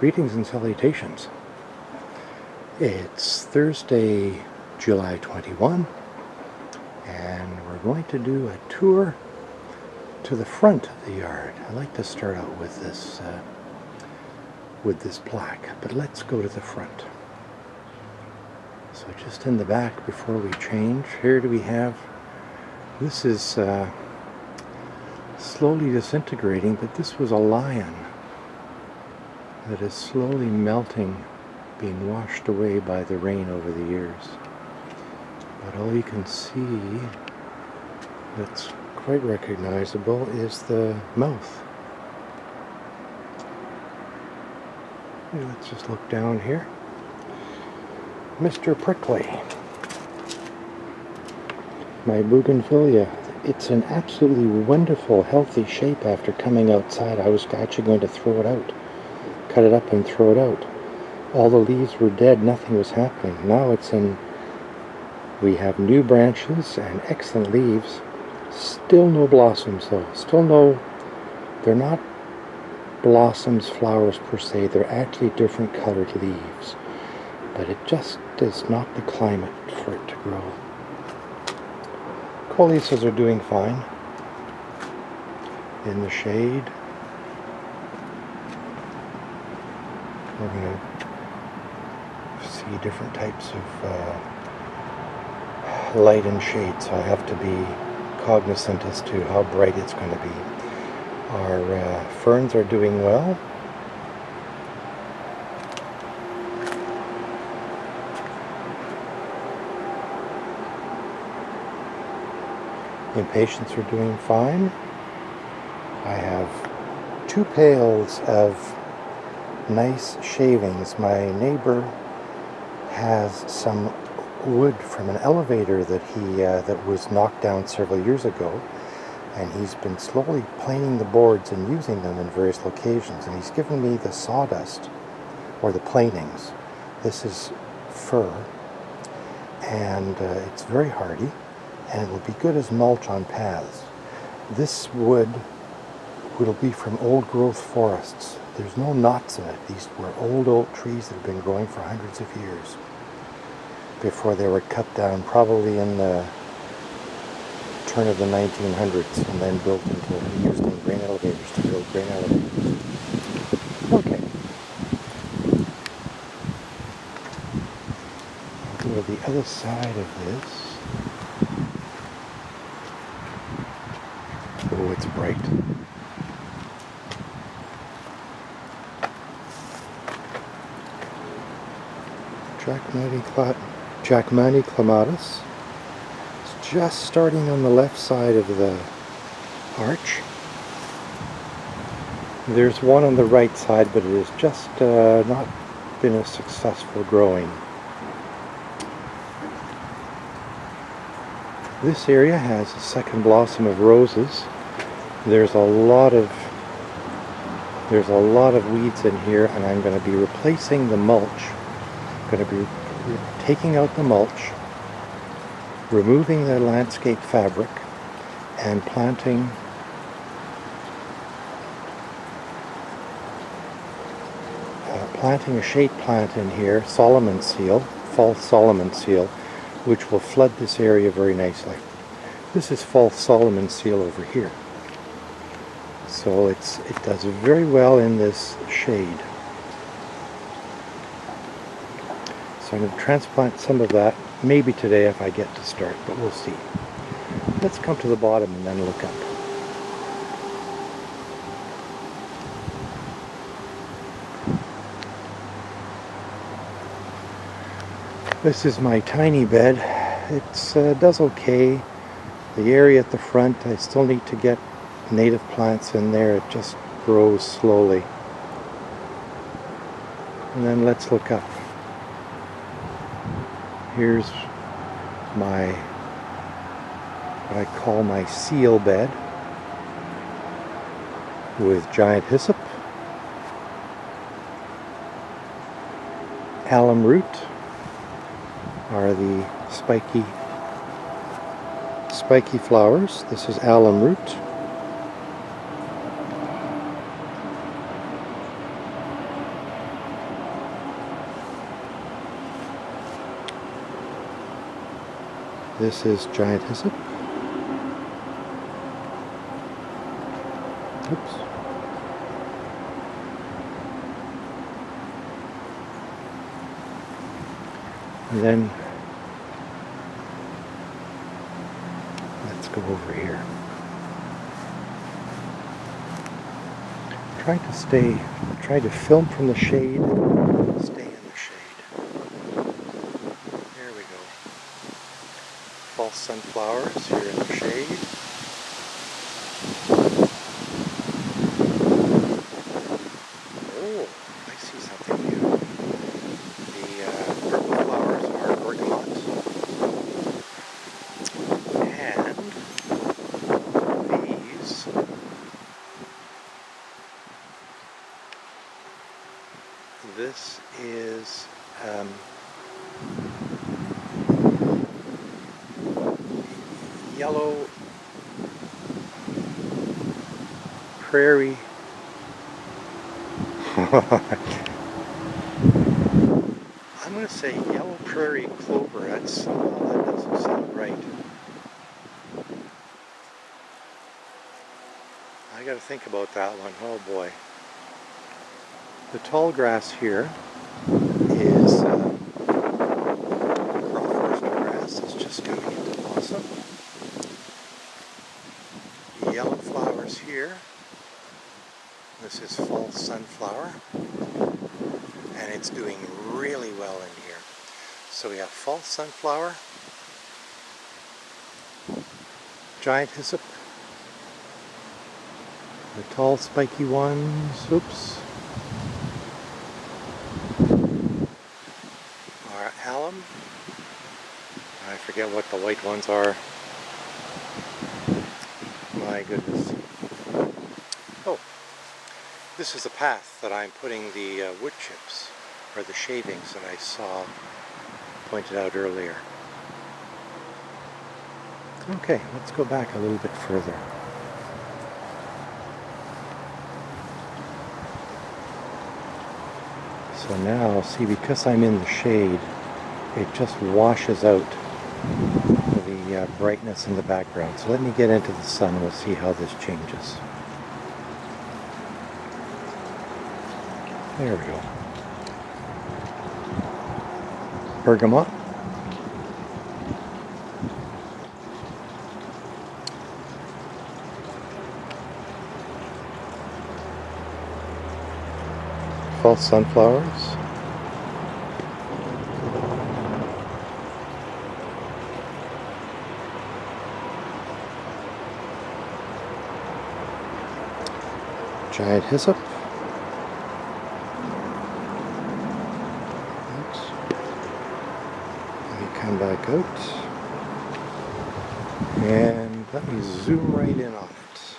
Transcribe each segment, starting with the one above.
Greetings and salutations. It's Thursday, July 21, and we're going to do a tour to the front of the yard. I like to start out with this plaque, but let's go to the front. So just in the back before we change, here do we have, this is slowly disintegrating, but this was a lion that is slowly melting, being washed away by the rain over the years. But all you can see that's quite recognizable is the mouth. Let's just look down here. Mr. Prickly, my bougainvillea. It's an absolutely wonderful, healthy shape after coming outside. I was actually going to throw it out. Cut it up and throw it out. All the leaves were dead, nothing was happening. Now we have new branches and excellent leaves. Still no blossoms though. Still no, they're not blossoms, flowers per se. They're actually different colored leaves. But it just is not the climate for it to grow. Coleus are doing fine in the shade. We're going to see different types of light and shade, so I have to be cognizant as to how bright it's going to be. Our ferns are doing well. Impatiens are doing fine. I have 2 pails of nice shavings. My neighbor has some wood from an elevator that that was knocked down several years ago, and he's been slowly planing the boards and using them in various locations, and he's given me the sawdust or the planings. This is fir, and it's very hardy, and it will be good as mulch on paths. This wood will be from old growth forests. There's no knots in it. These were old oak trees that have been growing for hundreds of years before they were cut down, probably in the turn of the 1900s, and then built used in grain elevators to build grain elevators. Okay. I'll go to the other side of this. Oh, it's bright. Jackmani clematis. It's just starting on the left side of the arch. There's one on the right side, but it has just not been a successful growing. This area has a second blossom of roses. There's a lot of weeds in here, and I'm going to be replacing the mulch. Going to be taking out the mulch, removing the landscape fabric, and planting a shade plant in here, Solomon seal, false Solomon seal, which will flood this area very nicely. This is false Solomon seal over here. So it does very well in this shade. So I'm going to transplant some of that, maybe today if I get to start, but we'll see. Let's come to the bottom and then look up. This is my tiny bed. It does okay. The area at the front, I still need to get native plants in there. It just grows slowly. And then let's look up. Here's what I call my seal bed with giant hyssop, alum root are the spiky flowers. This is alum root. This is giant hyssop. Oops. And then let's go over here. Try to film from the shade, stay in the shade. There we go. False sunflowers here in the shade. Oh, I see something new. The purple flowers are bergamot. And these this is yellow prairie. I'm going to say yellow prairie clover. That doesn't sound right. I got to think about that one. Oh boy. The tall grass here is crop grass. It's just coming into blossom. Yellow flowers here. This is false sunflower, and it's doing really well in here. So we have false sunflower, giant hyssop, the tall spiky ones, oops, our alum, I forget what the white ones are, my goodness. Oh, this is the path that I'm putting the wood chips, or the shavings that I saw pointed out earlier. Okay, let's go back a little bit further. So now, see, because I'm in the shade, it just washes out the brightness in the background. So let me get into the sun and we'll see how this changes. There we go. Bergamot. False sunflowers. Giant hyssop. Come back out, and let me zoom right in on it.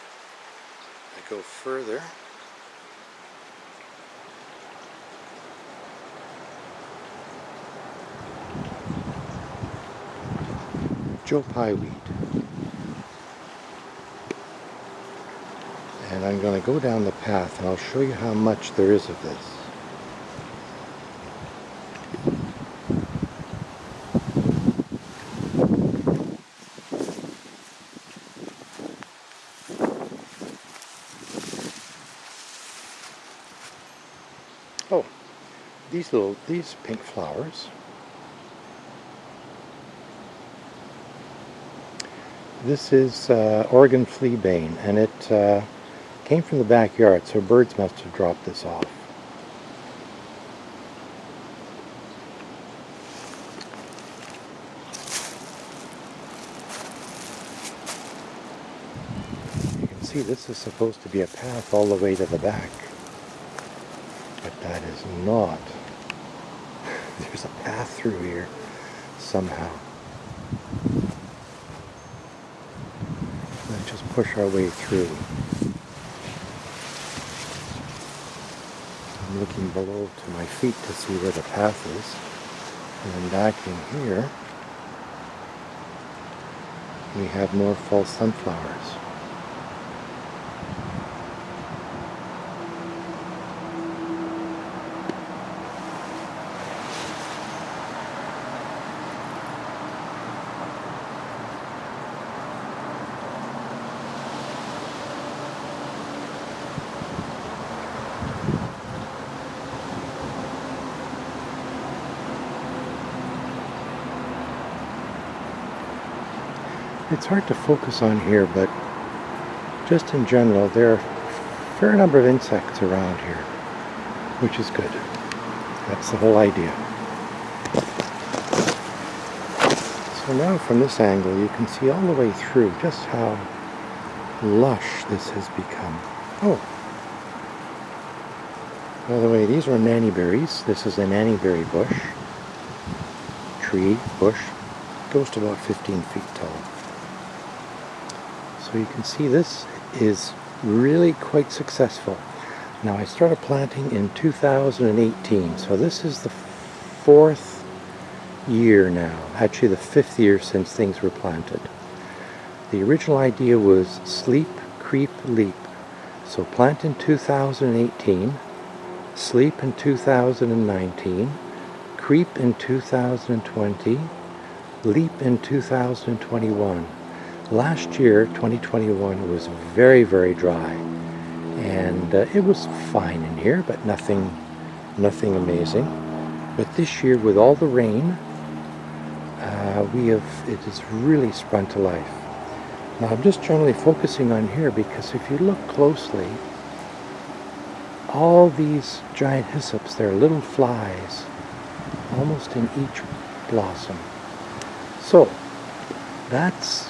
I go further. Joe Pye weed. And I'm going to go down the path and I'll show you how much there is of this. Oh, these pink flowers. This is Oregon fleabane, and it came from the backyard, so birds must have dropped this off. You can see this is supposed to be a path all the way to the back. But that is not. There's a path through here somehow. Let's just push our way through. I'm looking below to my feet to see where the path is. And then back in here, we have more false sunflowers. It's hard to focus on here, but just in general, there are a fair number of insects around here, which is good. That's the whole idea. So now from this angle, you can see all the way through just how lush this has become. Oh, by the way, these are nannyberries. This is a nannyberry bush, tree, bush. It goes to about 15 feet tall. So you can see this is really quite successful. Now I started planting in 2018, so this is the 4th year now, actually the 5th year since things were planted. The original idea was sleep, creep, leap. So plant in 2018, sleep in 2019, creep in 2020, leap in 2021. Last year, 2021, was very, very dry, and it was fine in here, but nothing amazing. But this year, with all the rain, it has really sprung to life. Now I'm just generally focusing on here because if you look closely, all these giant hyssops, they're little flies, almost in each blossom. So that's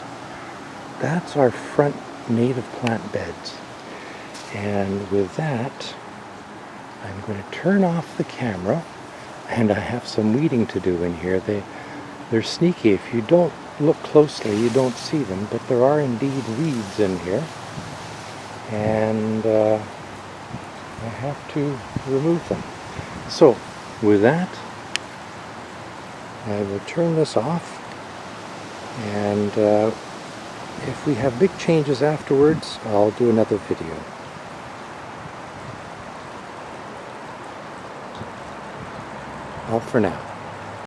our front native plant beds. And with that, I'm going to turn off the camera, and I have some weeding to do in here. They're sneaky. If you don't look closely, you don't see them, but there are indeed weeds in here. And I have to remove them. So with that, I will turn this off, and if we have big changes afterwards, I'll do another video. All for now.